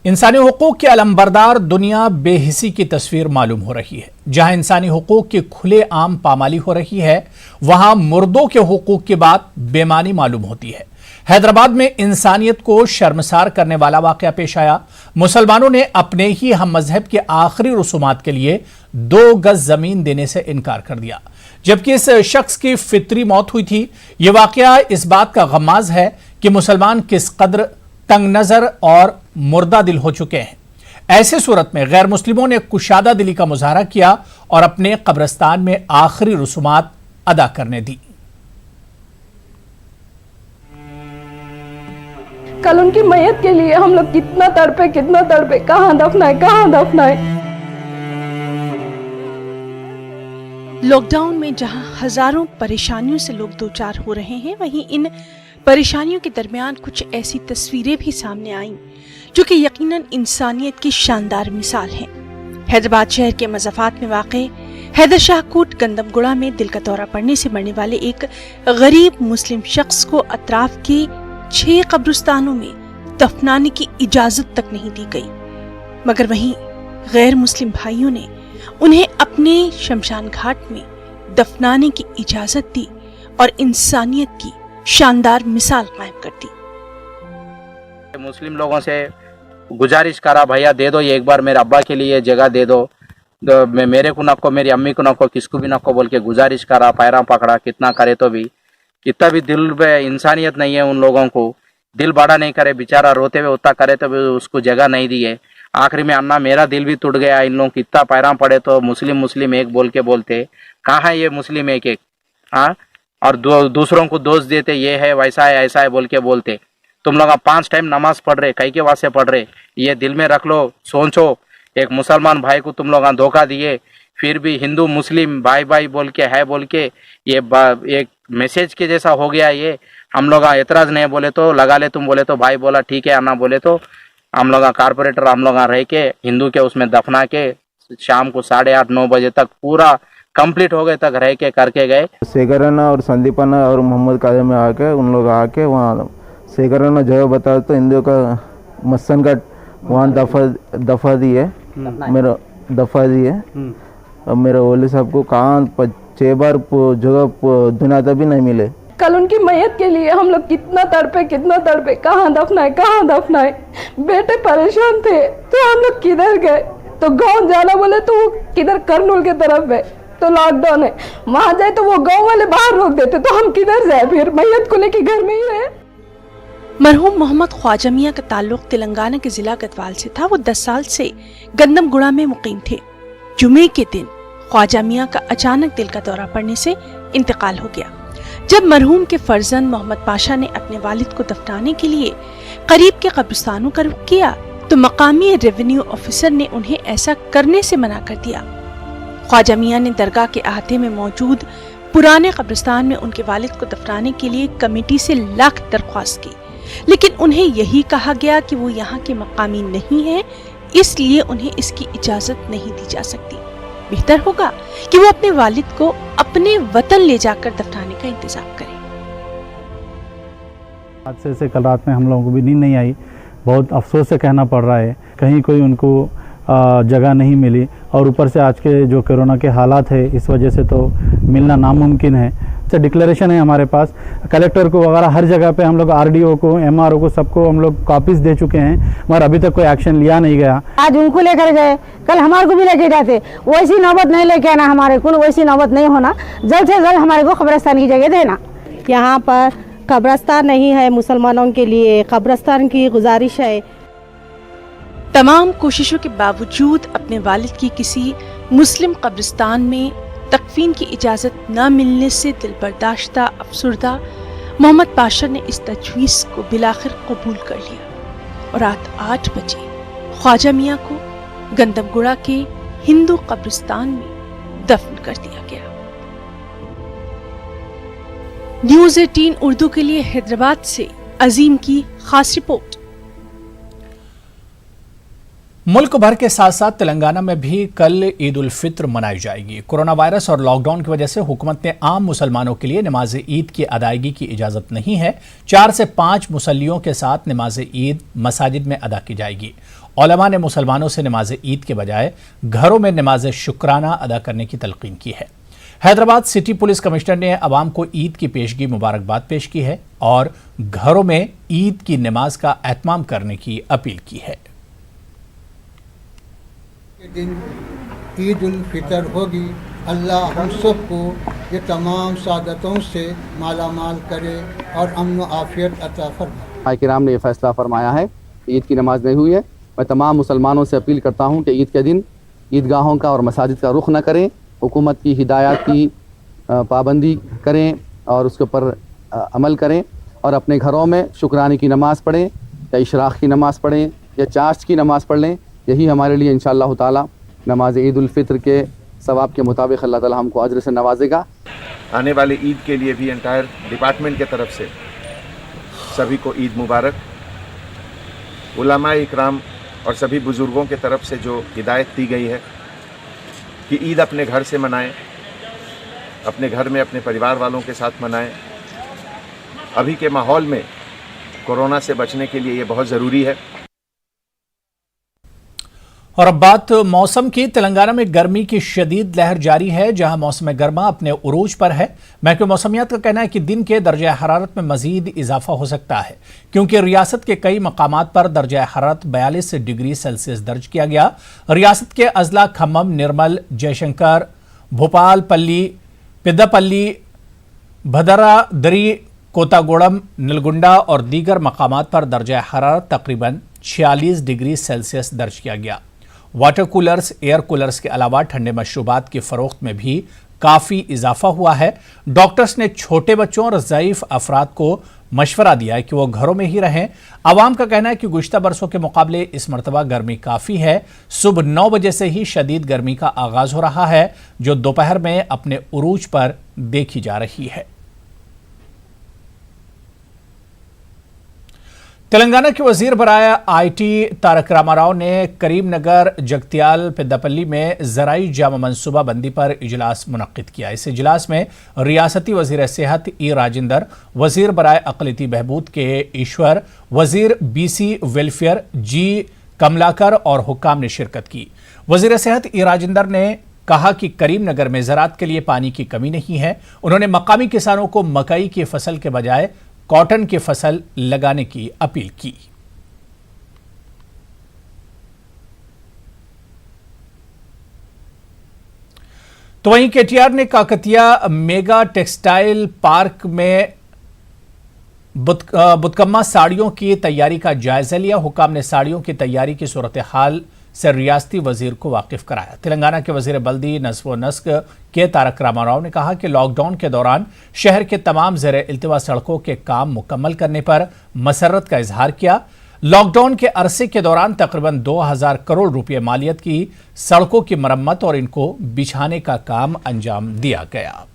इंसानी हुकूक की अलंबरदार दुनिया बेहिसी की तस्वीर मालूम हो रही है। जहां इंसानी हुकूक की खुलेआम पामाली हो रही है, वहां मुर्दों के हुकूक की बात बेमानी मालूम होती है। हैदराबाद में इंसानियत को शर्मसार करने वाला वाकया पेश आया। मुसलमानों ने अपने ही हम मजहब के आखिरी रसूमात के लिए 2 गज जमीन देने से इनकार कर दिया, जबकि इस शख्स की फितरी मौत हुई थी। यह वाकया इस बात का गमाज है कि मुसलमान किस कदर तंग नजर और मुर्दा दिल हो चुके हैं। ऐसे सूरत में गैर मुस्लिमों ने कुशादा दिली का मुजाहरा किया और अपने कब्रिस्तान में आखिरी रसूमात अदा करने दी। कल उनकी मैयत के लिए हम लोग कितना तड़पे, कहाँ दफनाए। लॉकडाउन में जहां हजारों परेशानियों से लोग दो चार हो रहे हैं, वहीं इन परेशानियों के दरमियान कुछ ऐसी तस्वीरें भी सामने आईं जो कि यकीनन इंसानियत की शानदार मिसाल हैं। हैदराबाद शहर के मज़ाफ़ात में वाक़े हैदर शाह कोट गंदमगुड़ा में दिल का दौरा पड़ने से मरने वाले एक गरीब मुस्लिम शख्स को अतराफ के 6 कब्रिस्तानों में दफनाने की इजाजत तक नहीं दी गई, मगर वहीं गैर मुस्लिम भाइयों ने उन्हें अपने शमशान घाट में दफनाने की इजाजत दी और इंसानियत की शानदार मिसाल कायम कर दी। मुस्लिम लोगों से गुजारिश करा, भैया दे दो ये एक बार मेरे अब्बा के लिए जगह दे दो, मेरे को नको, मेरी अम्मी को नको, किसको भी नको बोल के गुजारिश करा, पैरा पकड़ा। कितना करे तो भी, कितना भी दिल में इंसानियत नहीं है उन लोगों को, दिल बड़ा नहीं करे, बेचारा रोते हुए उतना करे तो भी उसको जगह नहीं दी है। आखिरी में अन्ना मेरा दिल भी टूट गया। इन लोग कितना पैरा पड़े तो मुस्लिम एक बोल के बोलते, कहाँ है ये मुस्लिम एक हाँ, और दूसरों को दोष देते, ये है वैसा है ऐसा है बोल के बोलते। तुम लोग 5 टाइम नमाज पढ़ रहे, कई के वास्ते पढ़ रहे, ये दिल में रख लो, सोचो। एक मुसलमान भाई को तुम लोग धोखा दिए, फिर भी हिंदू मुस्लिम भाई बोल के है बोल के ये एक मैसेज के जैसा हो गया। ये हम लोग एतराज नहीं बोले तो लगा ले, तुम बोले तो भाई बोला ठीक है, आना बोले तो हम लोग कारपोरेटर हम लोग रह के हिंदू के उसमें दफना के शाम को 8:30-9 बजे तक पूरा कंप्लीट हो गए तक रह के करके गए। शेखरना और संदीपना और मोहम्मद काजम में आके उन लोग आके वहाँ शेखरना जगह बता तो हिंदू का मसन का वहाँ दफा दी है, मेरा दफा दी है। और मेरे ओली साहब को कहाँ 6 बार जगह दुनिया भी नहीं मिले। कल उनकी मैयत के लिए हम लोग कितना तड़पे, कहाँ दफनाए। बेटे परेशान थे तो हम लोग किधर गए, तो गांव जाना बोले तो वो किधर करनूल के तरफ है, तो लॉकडाउन है, वहां जाए तो वो गांव वाले बाहर रोक देते, तो हम किधर जाए, फिर मैयत को लेके घर में ही रहे। मरहूम मोहम्मद ख्वाजा मियां का ताल्लुक तेलंगाना के जिला गढ़वाल से था। वो 10 साल से गंदमगुड़ा में मुकीम थे। जुमे के दिन ख्वाजा मियां का अचानक दिल का दौरा पड़ने से इंतकाल हो गया। जब मरहूम के फर्जंद मोहम्मद पाशा ने अपने वालिद को दफनाने के लिए करीब के कब्रिस्तानों का रुख किया, तो मकामी रेवेन्यू ऑफिसर ने उन्हें ऐसा करने से मना कर दिया। ख्वाजा मियां ने दरगाह के अहाते में मौजूद पुराने कब्रिस्तान में उनके वालिद को दफनाने के लिए कमेटी से लाख दरख्वास्त की, लेकिन उन्हें यही कहा गया कि वो यहाँ के मकामी नहीं है, इसलिए उन्हें इसकी इजाजत नहीं दी जा सकती। बेहतर होगा कि वो अपने वालिद को अपने वतन ले जाकर दफनाने का इंतजाम करें। हादसे से कल रात में हम लोगों को भी नींद नहीं आई। बहुत अफसोस से कहना पड़ रहा है, कहीं कोई उनको जगह नहीं मिली, और ऊपर से आज के जो कोरोना के हालात है इस वजह से तो मिलना नामुमकिन है। तो डिक्लेरेशन है हमारे पास, कलेक्टर को वगैरह हर जगह पे हम लोग आरडीओ को, एमआरओ को, सबको हम लोग कॉपीज दे चुके हैं, मगर अभी तक कोई एक्शन लिया नहीं गया। आज उनको लेकर गए, कल हमारे को भी लेके जाते, वैसी नौबत नहीं लेके आना, हमारे को वैसी नौबत नहीं होना। जल्द से जल्द हमारे को कब्रिस्तान की जगह देना। यहाँ पर कब्रिस्तान नहीं है मुसलमानों के लिए, कब्रिस्तान की गुजारिश है। तमाम कोशिशों के बावजूद अपने वालिद की किसी मुस्लिम कब्रिस्तान में तकफीन की इजाज़त न मिलने से दिलबर्दाश्ता अफसुर्दा मोहम्मद पाशा ने इस तजवीज़ को बिलाखिर कबूल कर लिया और रात 8 बजे ख्वाजा मियां को गंदमगुड़ा के हिंदू कब्रिस्तान में दफन कर दिया गया। न्यूज़ 18 उर्दू के लिए हैदराबाद से अजीम की खास रिपोर्ट। मुल्क भर के साथ साथ तेलंगाना में भी कल ईद उल फित्र मनाई जाएगी। कोरोना वायरस और लॉकडाउन की वजह से हुकूमत ने आम मुसलमानों के लिए नमाज ईद की अदायगी की इजाज़त नहीं है। 4 से 5 मुसल्लियों के साथ नमाज ईद मसाजिद में अदा की जाएगी उलमा ने मुसलमानों से नमाज ईद के बजाय घरों में नमाज शुक्राना अदा करने की तलकीन की है। हैदराबाद सिटी पुलिस कमिश्नर ने अवाम को ईद की पेशगी मुबारकबाद पेश की है और घरों में ईद की नमाज का एहतमाम करने की अपील की है। दिन ईद उल फितर होगी। अल्लाह हम सबको ये तमाम सादतों से माला माल करे और अमन व आफियत अता फरमाए। भाई किराम ने यह फैसला फरमाया है, ईद की नमाज नहीं हुई है। मैं तमाम मुसलमानों से अपील करता हूँ कि ईद के दिन ईदगाहों का और मसाजिद का रुख न करें, हुकूमत की हिदायत की पाबंदी करें और उसके ऊपर अमल करें और अपने घरों में शुक्राने की नमाज़ पढ़ें या इशराक़ की नमाज़ पढ़ें या चाश्त की नमाज़ पढ़ लें। यही हमारे लिए इंशाअल्लाह ताला नमाज ईद उल फित्र के सवाब के मुताबिक अल्लाह ताला हमको अज्र से नवाजेगा। आने वाली ईद के लिए भी एंटायर डिपार्टमेंट के तरफ से सभी को ईद मुबारक। उलमा इकराम और सभी बुज़ुर्गों के तरफ से जो हिदायत दी गई है कि ईद अपने घर से मनाएं, अपने घर में अपने परिवार वालों के साथ मनाएं। अभी के माहौल में कोरोना से बचने के लिए ये बहुत ज़रूरी है। और अब बात मौसम की। तेलंगाना में गर्मी की शदीद लहर जारी है, जहां मौसम गर्मा अपने उरूज पर है। महकमे मौसमियात का कहना है कि दिन के दर्जा हरारत में मजीद इजाफा हो सकता है, क्योंकि रियासत के कई मकामात पर दर्जा हरारत 42 डिग्री सेल्सियस दर्ज किया गया। रियासत के अजला खम्मम, निर्मल, जयशंकर, भोपाल, पल्ली, पिद्दापल्ली, भदरादरी, कोतागुड़म, नलगुंडा और दीगर मकामात पर दर्जा हरारत तकरीबन 46 डिग्री सेल्सियस दर्ज किया गया। वाटर कूलर्स, एयर कूलर्स के अलावा ठंडे मशरूबात की फरोख्त में भी काफ़ी इजाफा हुआ है। डॉक्टर्स ने छोटे बच्चों और ज़ईफ़ अफराद को मशवरा दिया है कि वो घरों में ही रहें। आवाम का कहना है कि गुज़िश्ता बरसों के मुकाबले इस मरतबा गर्मी काफ़ी है। सुबह 9 बजे से ही शदीद गर्मी का आगाज़ हो रहा है, जो दोपहर में अपने उरूज पर देखी जा रही है। तेलंगाना के वजीर बराए आईटी तारक रामाराव ने करीमनगर, जगतियाल, पेद्दापल्ली में ज़राई जामा मनसूबा बंदी पर इजलास मुनक्किद किया। इस इजलास में रियासती वजीर सेहत ई राजेंद्र, वजीर बराए अक़लियती बहबूद के ईश्वर, वजीर बीसी वेलफेयर जी कमलाकर और हुक्काम ने शिरकत की। वजीर सेहत ई राजेंद्र ने कहा कि करीमनगर में ज़राअत के लिए पानी की कमी नहीं है। उन्होंने मकामी किसानों को मकई की फसल के बजाय कॉटन की फसल लगाने की अपील की। तो वहीं केटीआर ने काकतिया मेगा टेक्सटाइल पार्क में बुतकम्मा साड़ियों की तैयारी का जायजा लिया। हुक्काम ने साड़ियों की तैयारी की सूरत हाल से रियासती वजीर को वाकिफ कराया। तेलंगाना के वजीर बल्दी नस्ब व नस्क के तारक रामाराव ने कहा कि लॉकडाउन के दौरान शहर के तमाम ज़ेर इल्तिवा सड़कों के काम मुकम्मल करने पर मसरत का इजहार किया। लॉकडाउन के अरसे के दौरान तकरीबन 2000 करोड़ रुपये मालियत की सड़कों की मरम्मत और इनको बिछाने का काम अंजाम दिया गया।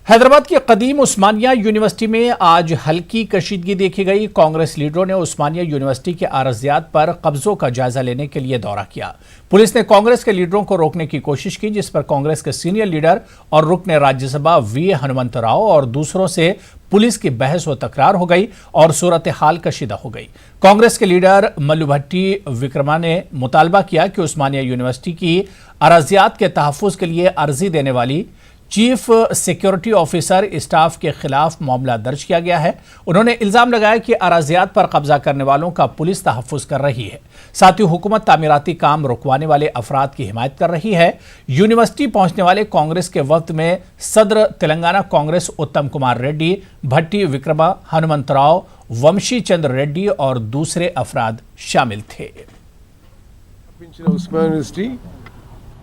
हैदराबाद की कदीम उस्मानिया यूनिवर्सिटी में आज हल्की कशीदगी देखी गई। कांग्रेस लीडरों ने उस्मानिया यूनिवर्सिटी के आरजियात पर कब्जों का जायजा लेने के लिए दौरा किया। पुलिस ने कांग्रेस के लीडरों को रोकने की कोशिश की, जिस पर कांग्रेस के सीनियर लीडर और रुकने राज्यसभा वी हनुमंतराव और दूसरों से पुलिस की बहस व तकरार हो गई और सूरत हाल कशीदा हो गई। कांग्रेस के लीडर मल्लू भट्टी विक्रमा ने मुतालबा किया कि उस्मानिया यूनिवर्सिटी की अराजियात के तहफ़्फ़ुज़ के लिए अर्जी देने वाली चीफ सिक्योरिटी ऑफिसर स्टाफ के खिलाफ मामला दर्ज किया गया है। उन्होंने इल्जाम लगाया कि अराजियात पर कब्जा करने वालों का पुलिस तहफ़्फ़ुज़ कर रही है, साथ ही हुकूमत तामीराती काम रुकवाने वाले अफराद की हिमायत कर रही है। यूनिवर्सिटी पहुंचने वाले कांग्रेस के वक्त में सदर तेलंगाना कांग्रेस उत्तम कुमार रेड्डी, भट्टी विक्रमा, हनुमंतराव, वंशी चंद्र रेड्डी और दूसरे अफराद शामिल थे।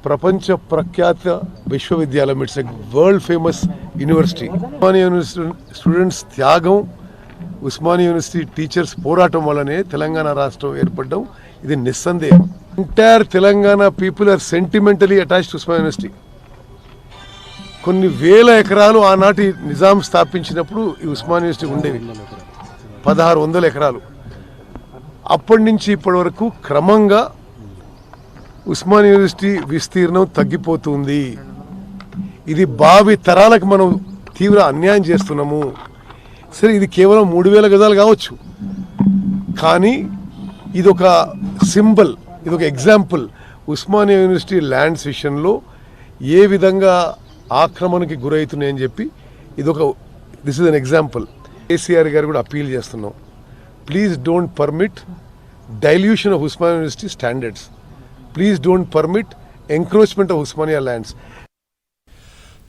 ప్రపంచ ప్రఖ్యాత విశ్వవిద్యాలయం, it's a world famous university. Osmania university students త్యాగం, ఉస్మానియా యూనివర్సిటీ టీచర్స్ పోరాటం వల్లనే తెలంగాణ రాష్ట్రం ఏర్పడడం ఇది నిస్సందేహం. Entire Telangana people are sentimentally attached to Osmania university. కొన్ని వేల ఎకరాలు ఆనాటి నిజాం స్థాపించినప్పుడు ఈ ఉస్మానియా యూనివర్సిటీ ఉండేవి, 1600 ఎకరాలు. అప్పటి నుంచి ఇప్పటి వరకు క్రమంగా ఉస్మానియా యూనివర్సిటీ విస్తీర్ణం తగ్గిపోతుంది. ఇది భావి తరాలకు మనం తీవ్ర అన్యాయం చేస్తున్నాము. సరే, ఇది కేవలం 3000 గజాలు కావచ్చు, కానీ ఇదొక సింబల్, ఇదొక ఎగ్జాంపుల్ ఉస్మానియా యూనివర్సిటీ ల్యాండ్స్ విషయంలో ఏ విధంగా ఆక్రమణకి గురవుతున్నాయని చెప్పి ఇదొక this is an example. KCR garu కూడా అపీల్ చేస్తున్నాం, please don't permit dilution of Osmania university standards, please don't permit encroachment of Osmania lands.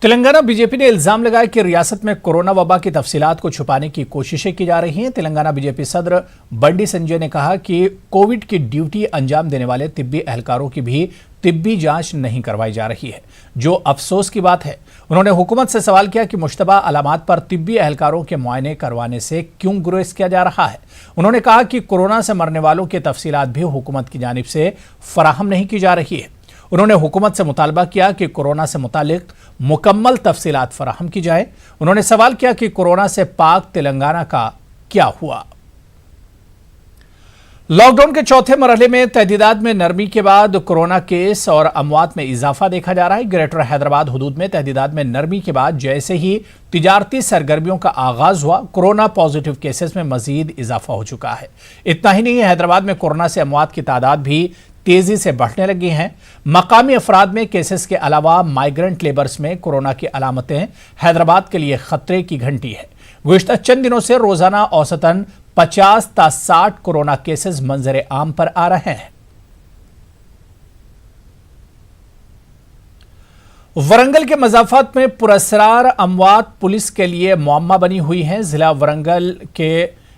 Telangana BJP ने इल्जाम लगाया कि रियासत में कोरोना वबा की तफसीलात को छुपाने की कोशिशें की जा रही हैं. तेलंगाना बीजेपी सदर बंडी संजय ने कहा कि कोविड की ड्यूटी अंजाम देने वाले तिब्बी एहलकारों की भी तिब्बी जांच नहीं करवाई जा रही है, जो अफसोस की बात है. उन्होंने हुकूमत से सवाल किया कि मुश्तबा अलामात पर तिब्बी एहलकारों के मुआयने करवाने से क्यों गुरेज किया जा रहा है. उन्होंने कहा कि कोरोना से मरने वालों की तफसीलात भी हुकूमत की जानिब से फराहम नहीं की जा रही है. उन्होंने हुकूमत से मुतालबा किया कि कोरोना से मुतालिक मुकम्मल तफसीलात फराहम की जाए. उन्होंने सवाल किया कि कोरोना से पाक तेलंगाना का क्या हुआ. लॉकडाउन के चौथे मरहले में तहदीदात में नरमी के बाद कोरोना केस और अमवात में इजाफा देखा जा रहा है. ग्रेटर हैदराबाद हुदूद में तहदीदात में नरमी के बाद जैसे ही तिजारती सरगर्मियों का आगाज हुआ, कोरोना पॉजिटिव केसेस में मजीद इजाफा हो चुका है. इतना ही नहीं, हैदराबाद में कोरोना से अमवात की तादाद भी तेजी से बढ़ने लगी हैं. मकामी अफराद में केसेस के अलावा माइग्रेंट लेबर्स में कोरोना की अलामतें हैदराबाद के लिए खतरे की घंटी है. गुज़िश्ता चंद दिनों से रोजाना औसतन 50 ता 60 कोरोना केसेस मंजर आम पर आ रहे हैं. वरंगल के मजाफत में पुरस्रार अमवात पुलिस के लिए मुअम्मा बनी हुई हैं. जिला वरंगल के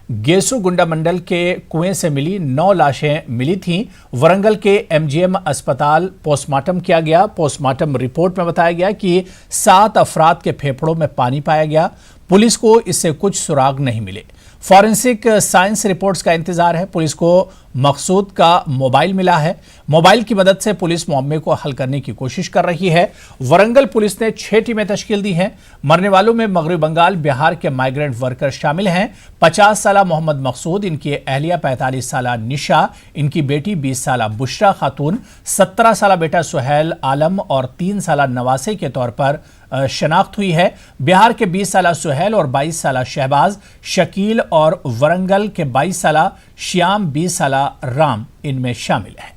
गेसु गुंडा मंडल के कुएं से मिली 9 लाशें मिली थीं. वरंगल के एमजीएम अस्पताल पोस्टमार्टम किया गया. पोस्टमार्टम रिपोर्ट में बताया गया कि 7 अफराद के फेफड़ों में पानी पाया गया. पुलिस को इससे कुछ सुराग नहीं मिले. फॉरेंसिक साइंस रिपोर्ट्स का इंतजार है. पुलिस को मकसूद का मोबाइल मिला है. मोबाइल की मदद से पुलिस मामले को हल करने की कोशिश कर रही है. वरंगल पुलिस ने 6 टीमें तश्कील दी हैं. मरने वालों में मगरबी बंगाल, बिहार के माइग्रेंट वर्कर शामिल हैं. 50 साला मोहम्मद मकसूद, इनकी अहलिया 45 साला निशा, इनकी बेटी 20 साला बुशरा खातून, 17 साला बेटा सुहेल आलम और 3 साला नवासे के तौर पर शनाख्त हुई है. बिहार के 20 साला सुहेल और 22 साला शहबाज, शकील और वरंगल के 22 साला श्याम, 20 साला राम इनमें शामिल है.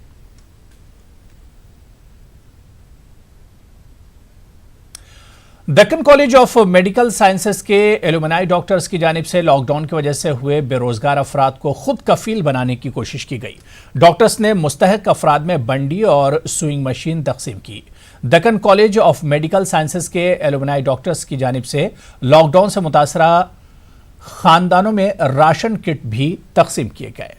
Deccan college of medical sciences के एलुमनाई डॉक्टर्स की जानिब से लॉकडाउन की वजह से हुए बेरोजगार अफराद को खुद कफील बनाने की कोशिश की गई. डॉक्टर्स ने मुस्तहक अफराद में बंडी और सुइंग मशीन तकसीम की. Deccan college of medical sciences के एलुमनाई डॉक्टर्स की जानिब से लॉकडाउन से मुतासरा खानदानों में राशन किट भी तकसीम किए गए.